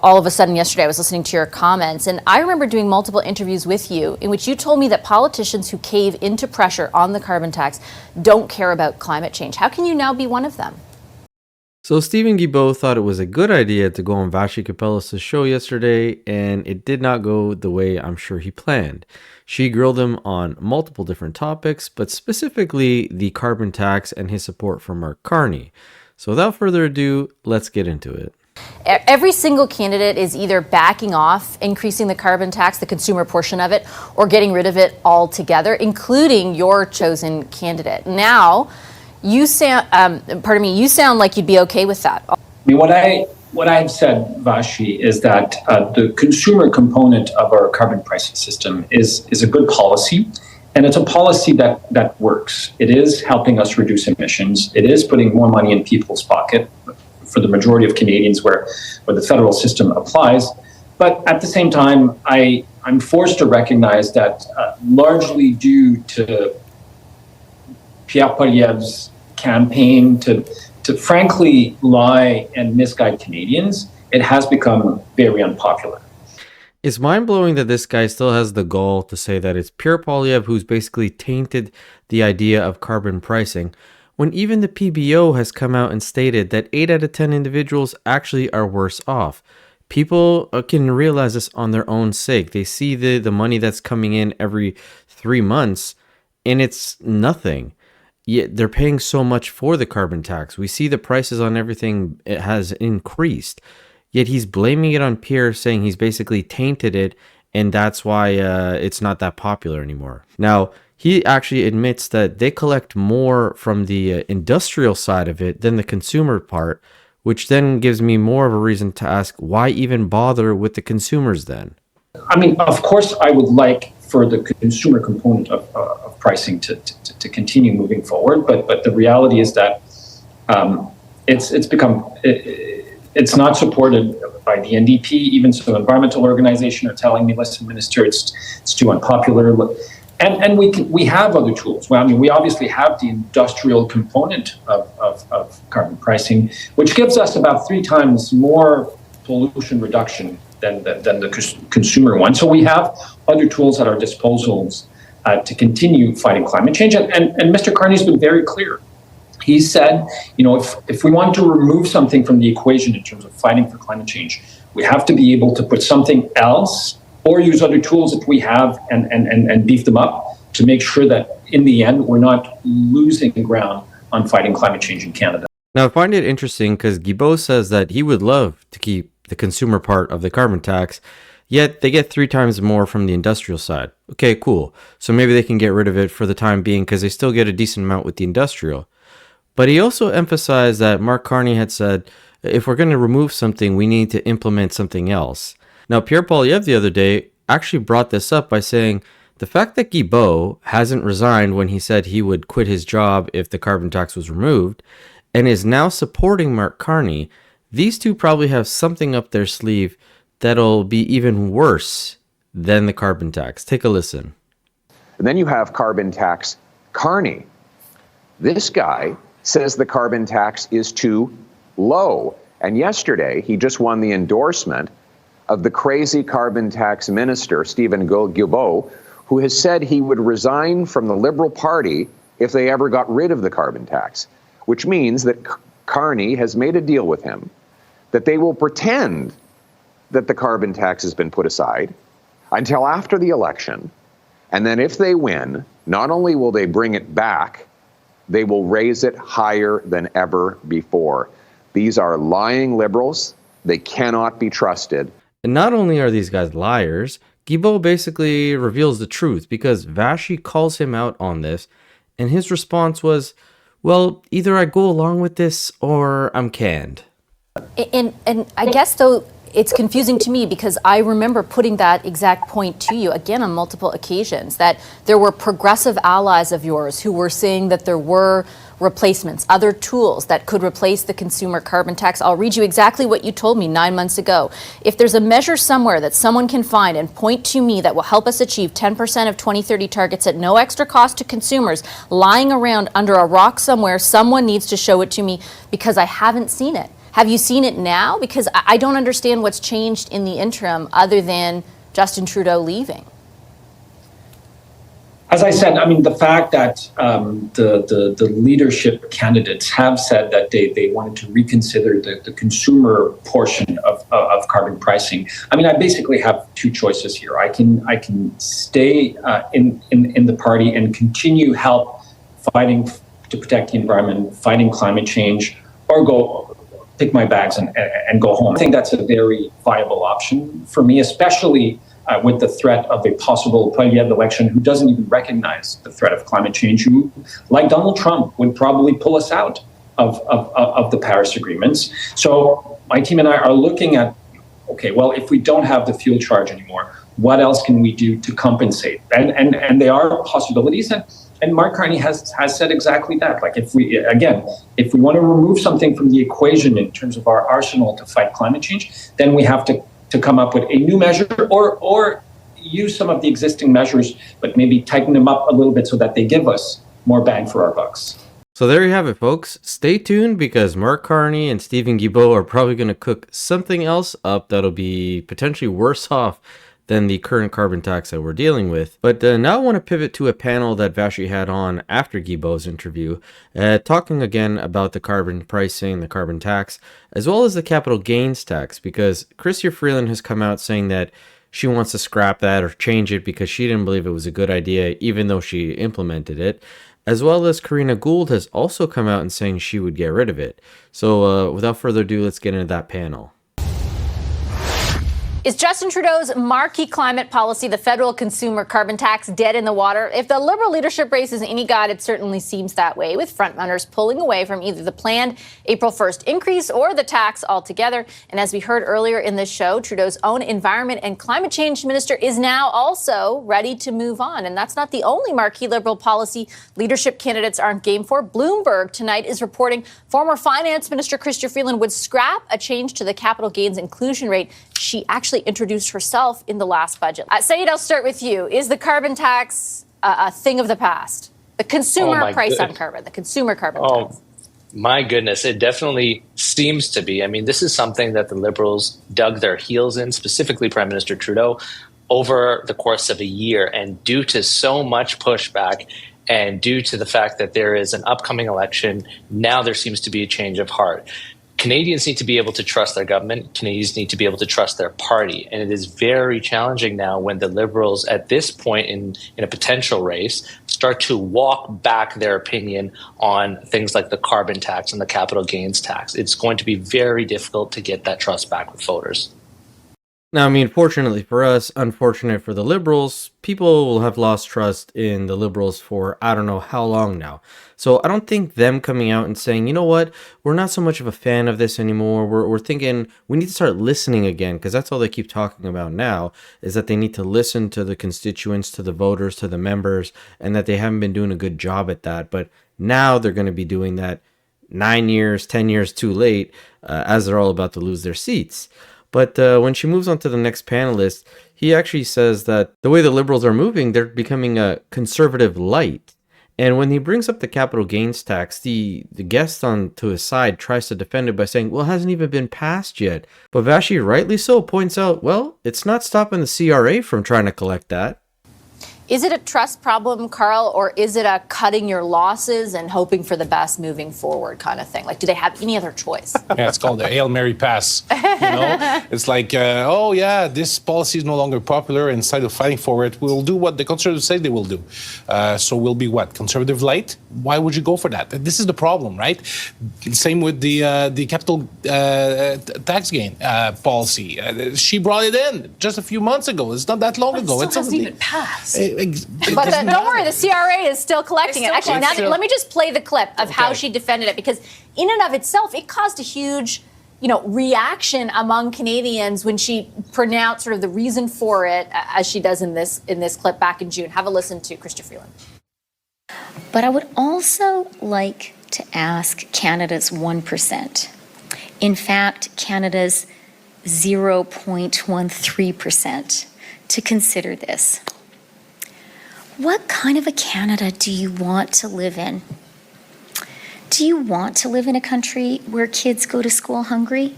all of a sudden yesterday I was listening to your comments, and I remember doing multiple interviews with you in which you told me that politicians who cave into pressure on the carbon tax don't care about climate change. How can you now be one of them? So Stephen Guilbeault thought it was a good idea to go on Vashi Kapelas' show yesterday, and it did not go the way I'm sure he planned. She grilled him on multiple different topics, but specifically the carbon tax and his support for Mark Carney. So without further ado, let's get into it. Every single candidate is either backing off increasing the carbon tax, the consumer portion of it, or getting rid of it altogether, including your chosen candidate. Now, you sound like you'd be okay with that. I mean, what I've said, Vashi, is that the consumer component of our carbon pricing system is a good policy, and it's a policy that works. It is helping us reduce emissions. It is putting more money in people's pocket for the majority of Canadians where the federal system applies. But at the same time, I'm forced to recognize that largely due to Pierre Poilievre's campaign to frankly lie and misguide Canadians, it has become very unpopular. It's mind-blowing that this guy still has the gall to say that it's Pierre Poilievre who's basically tainted the idea of carbon pricing, when even the PBO has come out and stated that 8 out of 10 individuals actually are worse off. People can realize this on their own sake. They see the money that's coming in every 3 months, and it's nothing. Yet they're paying so much for the carbon tax. We see the prices on everything, it has increased. Yet he's blaming it on Pierre, saying he's basically tainted it, and that's why it's not that popular anymore. Now, he actually admits that they collect more from the industrial side of it than the consumer part, which then gives me more of a reason to ask, why even bother with the consumers then? I mean, of course, I would like for the consumer component of pricing to continue moving forward, but the reality is that it's not supported by the NDP. Even so, environmental organizations are telling me, listen, Minister, it's too unpopular. And we have other tools. Well, I mean, we obviously have the industrial component of carbon pricing, which gives us about 3 times more pollution reduction than the consumer one. So we have other tools at our disposals to continue fighting climate change. And Mr. Carney's been very clear. He said, if we want to remove something from the equation in terms of fighting for climate change, we have to be able to put something else or use other tools that we have and beef them up to make sure that in the end, we're not losing ground on fighting climate change in Canada. Now, I find it interesting because Guilbeault says that he would love to keep the consumer part of the carbon tax, yet they get 3 times more from the industrial side. Okay, cool. So maybe they can get rid of it for the time being because they still get a decent amount with the industrial. But he also emphasized that Mark Carney had said, if we're going to remove something, we need to implement something else. Now, Pierre Poilievre the other day actually brought this up by saying the fact that Guilbeault hasn't resigned when he said he would quit his job if the carbon tax was removed and is now supporting Mark Carney, these two probably have something up their sleeve that'll be even worse than the carbon tax. Take a listen. And then you have carbon tax Carney. This guy says the carbon tax is too low. And yesterday, he just won the endorsement of the crazy carbon tax minister, Stephen Guilbeault, who has said he would resign from the Liberal Party if they ever got rid of the carbon tax, which means that Carney has made a deal with him that they will pretend that the carbon tax has been put aside until after the election. And then if they win, not only will they bring it back, they will raise it higher than ever before. These are lying Liberals. They cannot be trusted. And not only are these guys liars, Guilbeault basically reveals the truth because Vashi calls him out on this, and his response was, well, either I go along with this or I'm canned. And I guess, though, it's confusing to me because I remember putting that exact point to you, again, on multiple occasions, that there were progressive allies of yours who were saying that there were replacements, other tools that could replace the consumer carbon tax. I'll read you exactly what you told me 9 months ago. If there's a measure somewhere that someone can find and point to me that will help us achieve 10% of 2030 targets at no extra cost to consumers lying around under a rock somewhere, someone needs to show it to me because I haven't seen it. Have you seen it now? Because I don't understand what's changed in the interim other than Justin Trudeau leaving. As I said, I mean, the fact that the leadership candidates have said that they wanted to reconsider the consumer portion of carbon pricing. I mean, I basically have two choices here. I can stay in the party and continue help fighting to protect the environment, fighting climate change, or go pick my bags and go home. I think that's a very viable option for me, especially with the threat of a possible Poilievre election, who doesn't even recognize the threat of climate change, who, like Donald Trump, would probably pull us out of the Paris agreements. So my team and I are looking at, okay, well, if we don't have the fuel charge anymore, what else can we do to compensate? And there are possibilities, and Mark Carney has said exactly that. Like, if we want to remove something from the equation in terms of our arsenal to fight climate change, then we have to come up with a new measure, or use some of the existing measures, but maybe tighten them up a little bit so that they give us more bang for our bucks. So there you have it, folks. Stay tuned, because Mark Carney and Stephen Guilbeault are probably going to cook something else up that'll be potentially worse off than the current carbon tax that we're dealing with. But now I want to pivot to a panel that Vashi had on after Guilbeault's interview, talking again about the carbon pricing, the carbon tax, as well as the capital gains tax, because Chrystia Freeland has come out saying that she wants to scrap that or change it because she didn't believe it was a good idea, even though she implemented it. As well as Karina Gould has also come out and saying she would get rid of it. So without further ado, let's get into that panel. Is Justin Trudeau's marquee climate policy, the federal consumer carbon tax, dead in the water? If the Liberal leadership race is any guide, it certainly seems that way, with frontrunners pulling away from either the planned April 1st increase or the tax altogether. And as we heard earlier in this show, Trudeau's own environment and climate change minister is now also ready to move on. And that's not the only marquee Liberal policy leadership candidates aren't game for. Bloomberg tonight is reporting former finance minister Chrystia Freeland would scrap a change to the capital gains inclusion rate she actually introduced herself in the last budget. Saeed, I'll start with you. Is the carbon tax a thing of the past? The consumer price on carbon, the consumer carbon tax. My goodness, it definitely seems to be. I mean, this is something that the Liberals dug their heels in, specifically Prime Minister Trudeau, over the course of a year. And due to so much pushback and due to the fact that there is an upcoming election, now there seems to be a change of heart. Canadians need to be able to trust their government. Canadians need to be able to trust their party. And it is very challenging now when the Liberals, at this point in a potential race, start to walk back their opinion on things like the carbon tax and the capital gains tax. It's going to be very difficult to get that trust back with voters. Now, I mean, fortunately for us, unfortunate for the Liberals, people will have lost trust in the Liberals for I don't know how long now. So I don't think them coming out and saying, you know what, we're not so much of a fan of this anymore. We're thinking we need to start listening again, because that's all they keep talking about now, is that they need to listen to the constituents, to the voters, to the members, and that they haven't been doing a good job at that. But now they're going to be doing that 9 years, 10 years too late, as they're all about to lose their seats. But when she moves on to the next panelist, he actually says that the way the Liberals are moving, they're becoming a conservative light. And when he brings up the capital gains tax, the guest on to his side tries to defend it by saying, well, it hasn't even been passed yet. But Vashi, rightly so, points out, well, it's not stopping the CRA from trying to collect that. Is it a trust problem, Carl, or is it a cutting your losses and hoping for the best moving forward kind of thing? Like, do they have any other choice? Yeah, it's called the Hail Mary pass. It's like, this policy is no longer popular. Instead of fighting for it, we'll do what the Conservatives say they will do. So we'll be what? Conservative light? Why would you go for that? This is the problem, right? Same with the capital tax gain policy. She brought it in just a few months ago. It's not that long ago. It hasn't even passed. But don't worry, the CRA is still collecting it. Actually, let me just play the clip of how she defended it, because in and of itself, it caused a huge, reaction among Canadians when she pronounced sort of the reason for it, as she does in this clip back in June. Have a listen to Chrystia Freeland. But I would also like to ask Canada's 1%. In fact, Canada's 0.13% to consider this. What kind of a Canada do you want to live in? Do you want to live in a country where kids go to school hungry?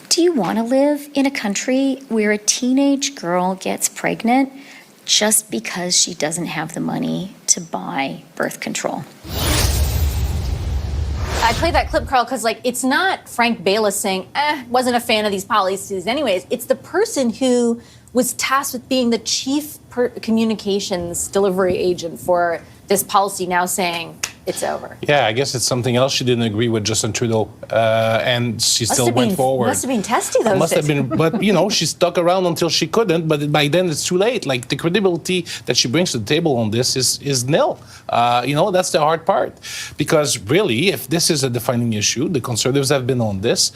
Do you want to live in a country where a teenage girl gets pregnant just because she doesn't have the money to buy birth control? I played that clip, Carl, because it's not Frank Bayless saying, wasn't a fan of these policies anyways. It's the person who was tasked with being the chief communications delivery agent for this policy now saying it's over. Yeah, I guess it's something else she didn't agree with Justin Trudeau, and she still went forward. Must have been testy those Must days. have been, but she stuck around until she couldn't. But by then it's too late. The credibility that she brings to the table on this is nil. That's the hard part, because really, if this is a defining issue, the Conservatives have been on this.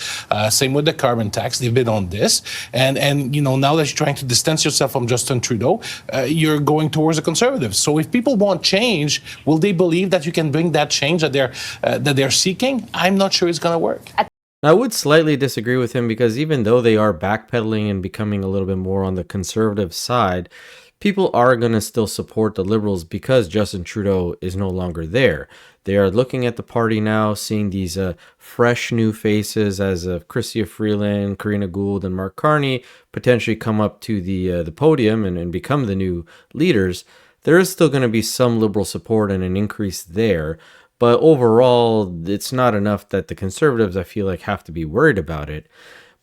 Same with the carbon tax, they've been on this, and now that you're trying to distance yourself from Justin Trudeau, you're going towards the Conservatives. So if people want change, will they believe that you can bring that change that they're seeking? I'm not sure it's going to work. I would slightly disagree with him, because even though they are backpedaling and becoming a little bit more on the conservative side, people are going to still support the Liberals because Justin Trudeau is no longer there. They are looking at the party now, seeing these fresh new faces as Chrystia Freeland, Karina Gould, and Mark Carney potentially come up to the podium and become the new leaders. There is still going to be some Liberal support and an increase there. But overall, it's not enough that the Conservatives, I feel like, have to be worried about it.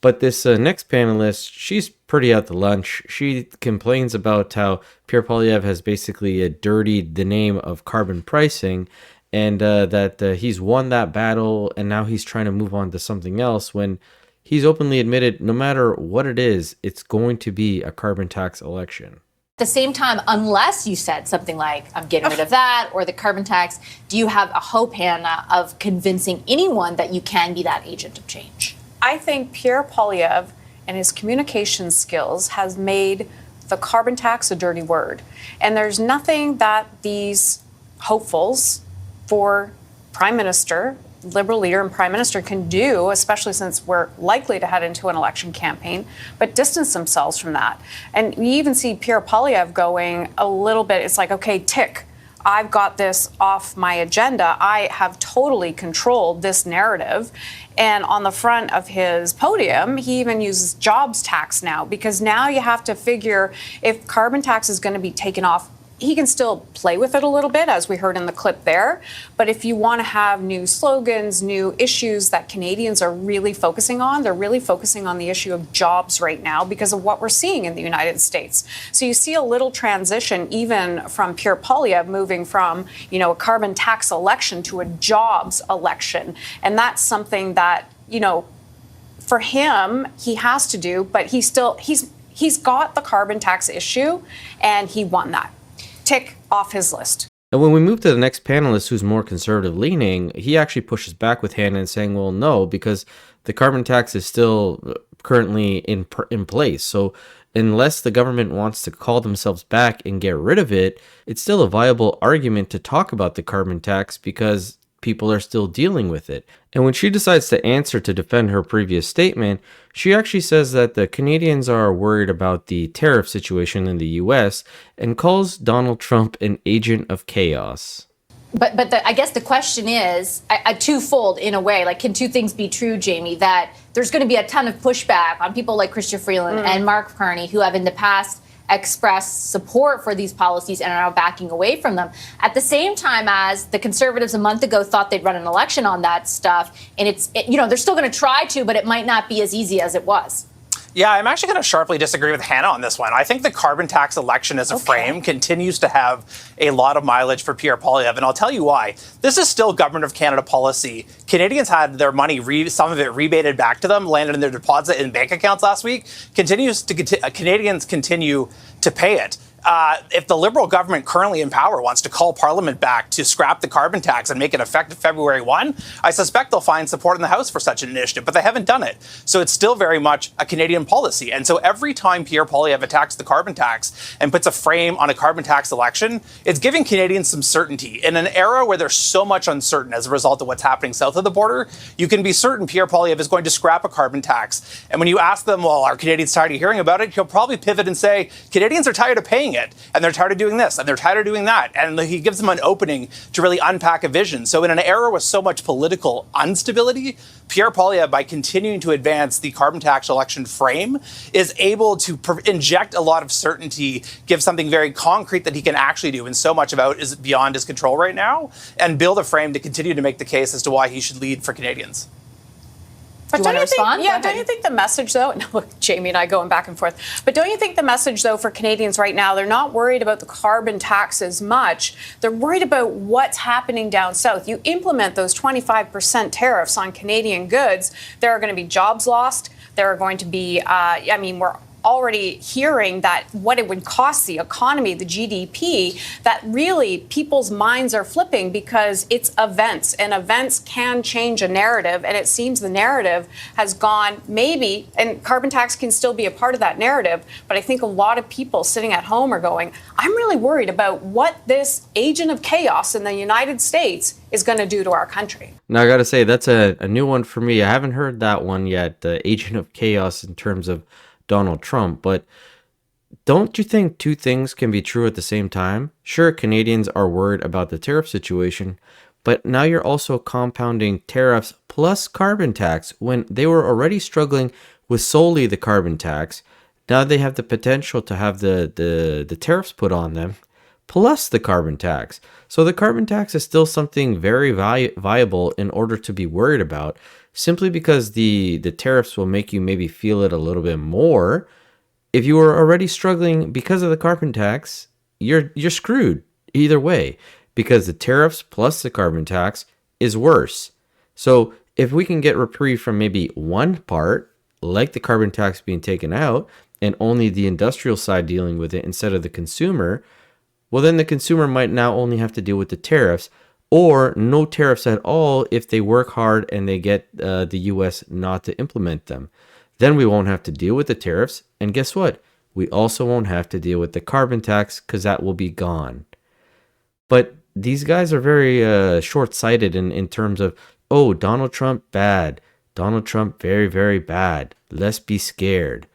But this next panelist, she's pretty out to lunch. She complains about how Pierre Poilievre has basically dirtied the name of carbon pricing, and that he's won that battle and now he's trying to move on to something else, when he's openly admitted no matter what it is, it's going to be a carbon tax election. At the same time, unless you said something like, I'm getting rid of that, or the carbon tax, do you have a hope, Hannah, of convincing anyone that you can be that agent of change? I think Pierre Poilievre and his communication skills has made the carbon tax a dirty word. And there's nothing that these hopefuls for Prime Minister, Liberal leader and Prime Minister can do, especially since we're likely to head into an election campaign, but distance themselves from that. And we even see Pierre Poilievre going a little bit, it's like, okay, tick, I've got this off my agenda. I have totally controlled this narrative. And on the front of his podium, he even uses jobs tax now, because now you have to figure if carbon tax is going to be taken off. He can still play with it a little bit, as we heard in the clip there. But if you want to have new slogans, new issues that Canadians are really focusing on, they're really focusing on the issue of jobs right now because of what we're seeing in the United States. So you see a little transition even from Pierre Poilievre moving from, a carbon tax election to a jobs election. And that's something that, for him, he has to do, but he's got the carbon tax issue and he won that. Tick off his list. And when we move to the next panelist, who's more conservative leaning, he actually pushes back with Hannah and saying, well, no, because the carbon tax is still currently in place. So unless the government wants to call themselves back and get rid of it, it's still a viable argument to talk about the carbon tax because people are still dealing with it. And when she decides to answer to defend her previous statement, she actually says that the Canadians are worried about the tariff situation in the US and calls Donald Trump an agent of chaos. But I guess the question is twofold in a way. Can two things be true, Jamie? That there's going to be a ton of pushback on people like Chrystia Freeland and Mark Carney, who have in the past expressed support for these policies and are now backing away from them. At the same time as the Conservatives a month ago thought they'd run an election on that stuff, and they're still going to try to, but it might not be as easy as it was. Yeah, I'm actually going to sharply disagree with Hannah on this one. I think the carbon tax election as a frame continues to have a lot of mileage for Pierre Poilievre, and I'll tell you why. This is still Government of Canada policy. Canadians had their money, some of it rebated back to them, landed in their deposit in bank accounts last week. Canadians continue to pay it. If the Liberal government currently in power wants to call Parliament back to scrap the carbon tax and make it effective February 1, I suspect they'll find support in the House for such an initiative, but they haven't done it. So it's still very much a Canadian policy. And so every time Pierre Poilievre attacks the carbon tax and puts a frame on a carbon tax election, it's giving Canadians some certainty. In an era where there's so much uncertain as a result of what's happening south of the border, you can be certain Pierre Poilievre is going to scrap a carbon tax. And when you ask them, well, are Canadians tired of hearing about it? He'll probably pivot and say, Canadians are tired of paying it. it, and they're tired of doing this, and they're tired of doing that. And he gives them an opening to really unpack a vision. So in an era with so much political instability, Pierre Poilievre, by continuing to advance the carbon tax election frame, is able to inject a lot of certainty, give something very concrete that he can actually do. And so much about is beyond his control right now, and build a frame to continue to make the case as to why he should lead for Canadians. But don't you respond? Yeah, don't you think the message, though, and look, Jamie and I going back and forth, but don't you think the message, though, for Canadians right now, they're not worried about the carbon tax as much. They're worried about what's happening down south. You implement those 25% tariffs on Canadian goods, there are going to be jobs lost. There are going to be, we're already hearing that what it would cost the economy, the GDP, that really people's minds are flipping because it's events, and events can change a narrative. And it seems the narrative has gone maybe, and carbon tax can still be a part of that narrative, but I think a lot of people sitting at home are going, I'm really worried about what this agent of chaos in the United States is going to do to our country. Now, I got to say, that's a new one for me. I haven't heard that one yet, the agent of chaos in terms of Donald Trump, but don't you think two things can be true at the same time? Sure, Canadians are worried about the tariff situation, but now you're also compounding tariffs plus carbon tax when they were already struggling with solely the carbon tax. Now they have the potential to have the tariffs put on them plus the carbon tax. So the carbon tax is still something very viable in order to be worried about, simply because the tariffs will make you maybe feel it a little bit more. If you were already struggling because of the carbon tax, you're screwed either way, because the tariffs plus the carbon tax is worse. So if we can get reprieve from maybe one part, like the carbon tax being taken out, and only the industrial side dealing with it instead of the consumer, well, then the consumer might now only have to deal with the tariffs, or no tariffs at all if they work hard and they get the US not to implement them. Then we won't have to deal with the tariffs, and guess what? We also won't have to deal with the carbon tax, because that will be gone. But these guys are very short-sighted in terms of, oh, Donald Trump, bad. Donald Trump, very, very bad. Let's be scared.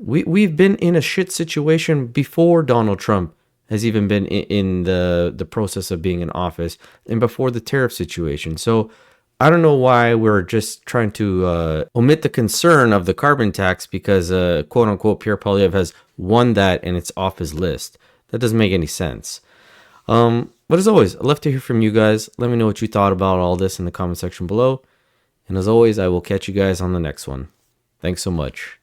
We've been in a shit situation before Donald Trump has even been in the process of being in office, and before the tariff situation. So I don't know why we're just trying to omit the concern of the carbon tax because quote unquote Pierre Poilievre has won that and it's off his list. That doesn't make any sense. But as always, I'd love to hear from you guys. Let me know what you thought about all this in the comment section below. And as always, I will catch you guys on the next one. Thanks so much.